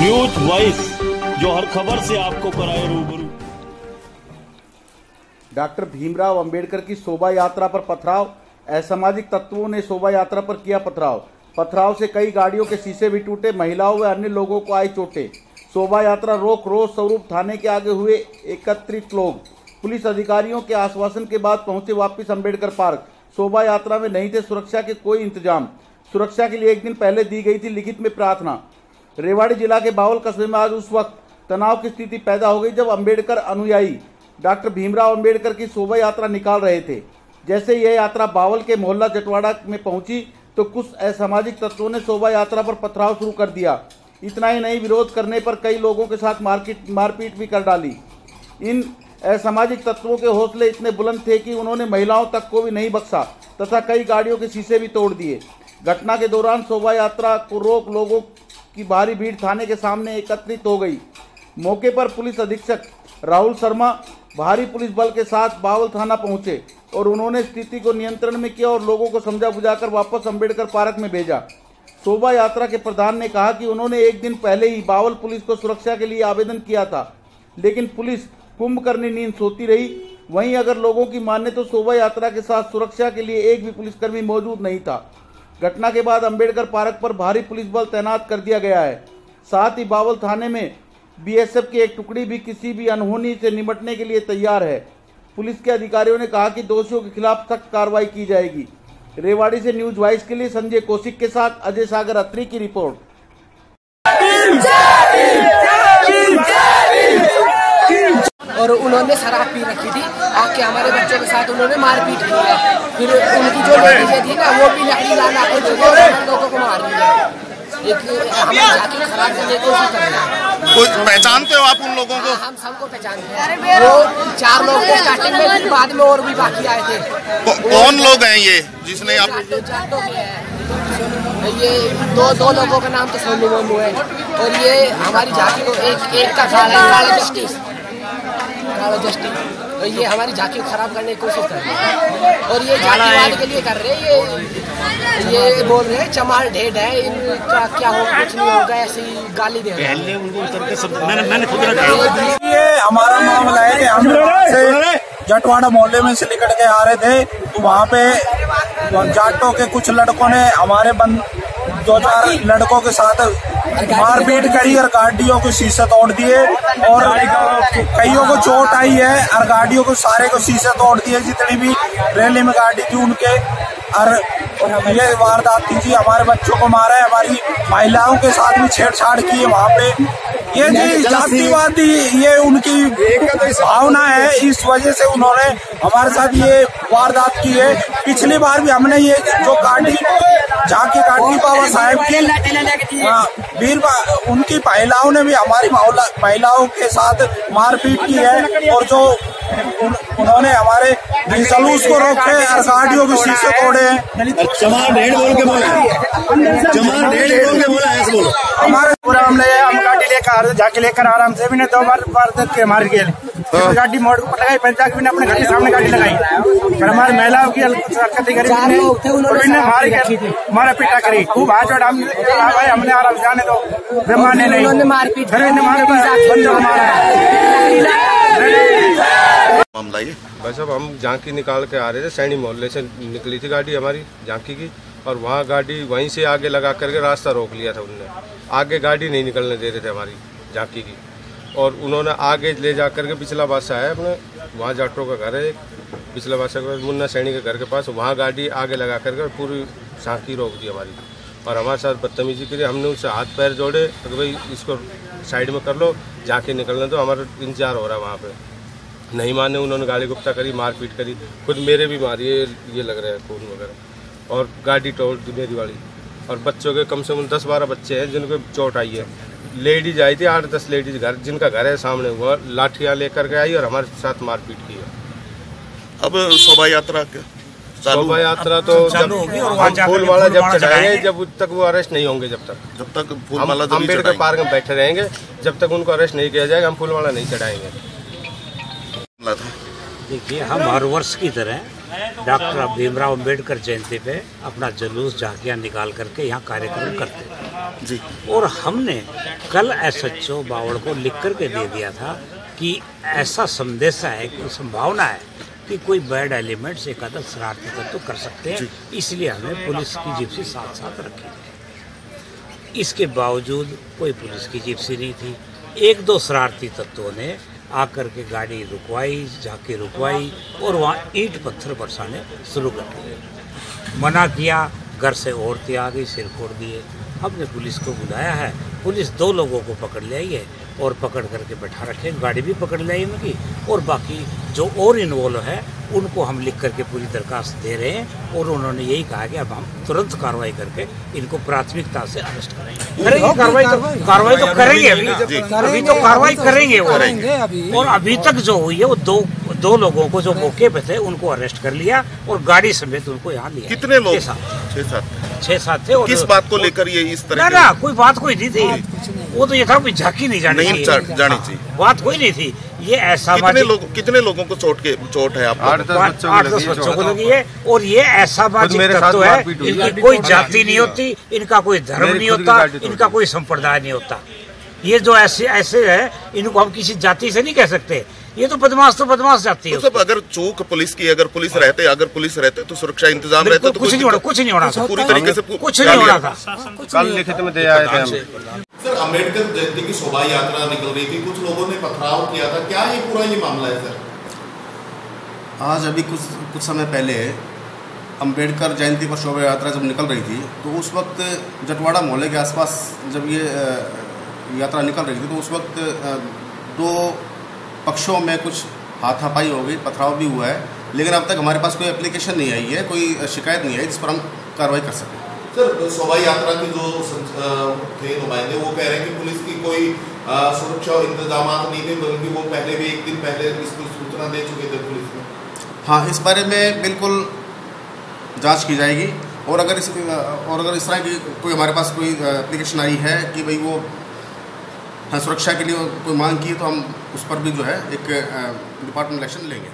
News voice, जो हर खबर से आपको कराए रूबरू। डॉक्टर भीमराव अंबेडकर की शोभा यात्रा पर पथराव। असामाजिक तत्वों ने शोभा यात्रा पर किया पथराव से कई गाड़ियों के शीशे भी टूटे। महिलाओं व अन्य लोगों को आई चोटें। शोभा यात्रा रोक रोज स्वरूप थाने के आगे हुए एकत्रित लोग। पुलिस अधिकारियों के आश्वासन के बाद पहुंचे वापस अंबेडकर पार्क। शोभा यात्रा में नहीं थे सुरक्षा के कोई इंतजाम। सुरक्षा के लिए एक दिन पहले दी गई थी लिखित में प्रार्थना। रेवाड़ी जिला के बावल कस्बे में आज उस वक्त तनाव की स्थिति पैदा हो गई जब अंबेडकर अनुयायी डॉक्टर भीमराव अंबेडकर की शोभा यात्रा निकाल रहे थे। जैसे यह यात्रा बावल के मोहल्ला जटवाड़ा में पहुंची तो कुछ असामाजिक तत्वों ने शोभा यात्रा पर पथराव शुरू कर दिया। इतना ही नहीं, विरोध करने पर कई लोगों के साथ मारपीट भी कर डाली। इन असामाजिक तत्वों के हौसले इतने बुलंद थे कि उन्होंने महिलाओं तक को भी नहीं बख्शा तथा कई गाड़ियों के शीशे भी तोड़ दिए। घटना के दौरान शोभा यात्रा को रोक लोगों की भारी भीड़ थाने के सामने एकत्रित हो गई। मौके पर पुलिस अधीक्षक राहुल शर्मा भारी पुलिस बल के साथ बावल थाना पहुंचे और उन्होंने स्थिति को नियंत्रण में किया और लोगों को समझा बुझाकर वापस अंबेडकर पार्क में भेजा। शोभा यात्रा के प्रधान ने कहा कि उन्होंने एक दिन पहले ही बावल पुलिस को सुरक्षा के लिए आवेदन किया था, लेकिन पुलिस कुंभकर्णी नींद सोती रही। वहीं अगर लोगों की माने तो शोभा यात्रा के साथ सुरक्षा के लिए एक भी पुलिसकर्मी मौजूद नहीं था। घटना के बाद अंबेडकर पार्क पर भारी पुलिस बल तैनात कर दिया गया है। साथ ही बावल थाने में बीएसएफ की एक टुकड़ी भी किसी भी अनहोनी से निपटने के लिए तैयार है। पुलिस के अधिकारियों ने कहा कि दोषियों के खिलाफ सख्त कार्रवाई की जाएगी। रेवाड़ी से न्यूज वॉइस के लिए संजय कौशिक के साथ अजय सागर अत्री की रिपोर्ट। और उन्होंने शराब पी रखी थी, आके हमारे बच्चों के साथ उन्होंने मारपीट की है। फिर उनकी जो लेडीजें थी ना, वो भी लकड़ी लाना कर लोगों को मार रही है। हमें जाके खराब करने की कोशिश कर रहे हैं। कुछ पहचानते हो आप उन लोगों को? हम सबको पहचानते हैं। वो 4 लोग थे स्टार्टिंग में, फिर बाद में और भी बाकी आए थे। कौन लोग हैं ये जिसने आप? ये दो लोगों का नाम तो सोनू मोनू है और ये हमारी झांकी को एक का काला जस्टिस तो ये हमारी झांकी को खराब करने की कोशिश कर रहे हैं और ये झांकीवाद के लिए कर रहे हैं। ये बोल रहे हैं चमार ढेड है, इनका क्या हो, कुछ नहीं होगा, ऐसी गाली दे रहे हैं। मैंने खुद रखा। ये हमारा मामला है कि हम जटवाड़ा मोहल्ले में से निकल के आ रहे थे तो वहाँ पे जाटों के कुछ लड़कों ने हमारे 2-4 लड़कों के साथ मारपीट करी और गाड़ियों के शीशे तोड़ दिए और कईयों को चोट आई है और गाड़ियों को सारे को शीशे तोड़ दिए। जितनी भी रैली में गाड़ी थी उनके और ये वारदात थी जी। हमारे बच्चों को मारा है, हमारी महिलाओं के साथ भी छेड़छाड़ की है वहाँ पे। ये जी जातिवादी ये उनकी भावना है, इस वजह से उन्होंने हमारे साथ ये वारदात की है। पिछली बार भी हमने ये जो गाड़ी झांकी काटी बाबा साहेब की उनकी महिलाओं ने भी हमारी महिलाओं के साथ मारपीट की है और जो उन्होंने हमारे जुलूस को रोके और गाड़ियों के शीशे तोड़े हैं। चमार ढेड़ बोल के बोला ऐसे बोलो। हमारे पूरा हमले हम गाड़ी लेकर जाके लेकर आराम से भी ने 2 बार देख के मार गए। गाड़ी मोड़ पर लगाई, पंचायत भी ने अपने घर के सामने गाड़ी लगाई पर हमारी महिलाओं की मारा पीटा करी खूब हाथ जोड़ा। हमने आराम से जाने दो, माने नहीं, मारपीट मामला ये भाई साहब, हम झांकी निकाल के आ रहे थे। सैनी मोहल्ले से निकली थी गाड़ी हमारी झांकी की और वहाँ गाड़ी वहीं से आगे लगा करके रास्ता रोक लिया था उनने। आगे गाड़ी नहीं निकलने दे रहे थे हमारी झांकी की और उन्होंने आगे ले जा करके पिछला बादशाह है अपने, वहाँ जाटों का घर है एक, पिछला बादशाह के मुन्ना सैनी के घर के पास, वहाँ गाड़ी आगे लगा करके पूरी झांकी रोक दी हमारी और हमारे साथ बदतमीजी करी। हमने उनसे हाथ पैर जोड़े कि भाई इसको साइड में कर लो, झांकी निकलने दो, हमारा इंतजार हो रहा है वहाँ पे। नहीं माने, उन्होंने गाली गुप्ता करी, मारपीट करी, खुद मेरे भी मारी, ये लग रहा है खून वगैरह और गाड़ी तोड़ दी मेरी वाली। और बच्चों के कम से कम 10-12 बच्चे हैं जिनको चोट आई है। लेडीज आई थी 8-10 लेडीज घर जिनका घर है सामने, वो लाठियाँ लेकर के आई और हमारे साथ मारपीट की है। अब शोभा यात्रा तो जब फूल वाला जब चढ़ाएंगे, जब तक वो अरेस्ट नहीं होंगे, जब तक फूल वाला अम्बेडकर पार्क में बैठे रहेंगे, जब तक उनको अरेस्ट नहीं किया जाएगा हम फूल वाला नहीं चढ़ाएंगे। देखिए, हम हर वर्ष की तरह डॉक्टर भीमराव अंबेडकर जयंती पे अपना जुलूस झांकियाँ निकाल करके यहाँ कार्यक्रम करते हैं। जी। और हमने कल SHO बावड़ को लिख करके दे दिया था कि ऐसा संदेश है कि संभावना है कि कोई बैड एलिमेंट्स एक आधा शरारती तत्व कर सकते हैं, इसलिए हमें पुलिस की जिप्सी साथ साथ रखी। इसके बावजूद कोई पुलिस की जिप्सी नहीं थी। एक दो शरारती तत्वों ने आकर के गाड़ी रुकवाई, झांकी रुकवाई और वहाँ ईंट पत्थर बरसाने शुरू कर दिए। मना किया, घर से औरतें आ गई, सिर फोड़ दिए। हमने पुलिस को बुलाया है, पुलिस 2 लोगों को पकड़ ले आई है और पकड़ करके बैठा रखे, गाड़ी भी पकड़ ले आई उनकी, और बाकी जो और इन्वॉल्व है उनको हम लिख करके पूरी दरखास्त दे रहे हैं। और उन्होंने यही कहा कि अब हम तुरंत कार्रवाई करके इनको प्राथमिकता से अरेस्ट करेंगे। कार्रवाई तो करेंगे, अभी तो कार्रवाई करेंगे वो। और अभी तक जो हुई है वो दो लोगों को जो मौके पे थे उनको अरेस्ट कर लिया और गाड़ी समेत उनको यहाँ लिया। कितने लोग? 6-7 थे। और किस बात को लेकर ये इस तरह? ना कोई बात कोई नहीं थी, वो तो ये था कि झांकी नहीं जानी चाहिए, बात कोई नहीं थी। ये ऐसा कितने लोगों को चोट है? आपको 8-10 बच्चों को लगी है। और ये ऐसा तत्व है, इनकी कोई जाति नहीं होती, इनका कोई धर्म नहीं होता, इनका कोई संप्रदाय नहीं होता। ये जो ऐसे है, इनको हम किसी जाति से नहीं कह सकते। ये तो बदमाश जाती है। तो सब अगर चूक पुलिस की, अगर पुलिस रहते तो सुरक्षा इंतजाम रहते तो कुछ नहीं होना था। पूरी तरीके से कुछ नहीं होना था। कल लिखित में दे आए थे हम। सर, अम्बेडकर जयंती की शोभा यात्रा निकल रही थी, कुछ लोगों ने पथराव किया था, क्या ये पूरा मामला है सर? आज अभी कुछ समय पहले अम्बेडकर जयंती पर शोभा यात्रा जब निकल रही थी तो उस वक्त जटवाड़ा मोहल्ले के आसपास जब ये यात्रा निकल रही थी तो उस वक्त 2 पक्षों में कुछ हाथापाई हो गई, पथराव भी हुआ है, लेकिन अब तक हमारे पास कोई एप्लीकेशन नहीं आई है, कोई शिकायत नहीं आई जिस पर हम कार्रवाई कर सकें। सर, शोभा यात्रा के जो थे नुमाइंदे वो कह रहे हैं कि पुलिस की कोई सुरक्षा और इंतजाम नहीं थे, बल्कि वो पहले भी 1 दिन पहले इसको सूचना दे चुके थे पुलिस में। हाँ, इस बारे में बिल्कुल जांच की जाएगी और अगर इस तरह की कोई हमारे पास कोई एप्लीकेशन आई है कि भाई वो सुरक्षा के लिए कोई मांग की है तो हम उस पर भी जो है एक डिपार्टमेंटल एक्शन लेंगे।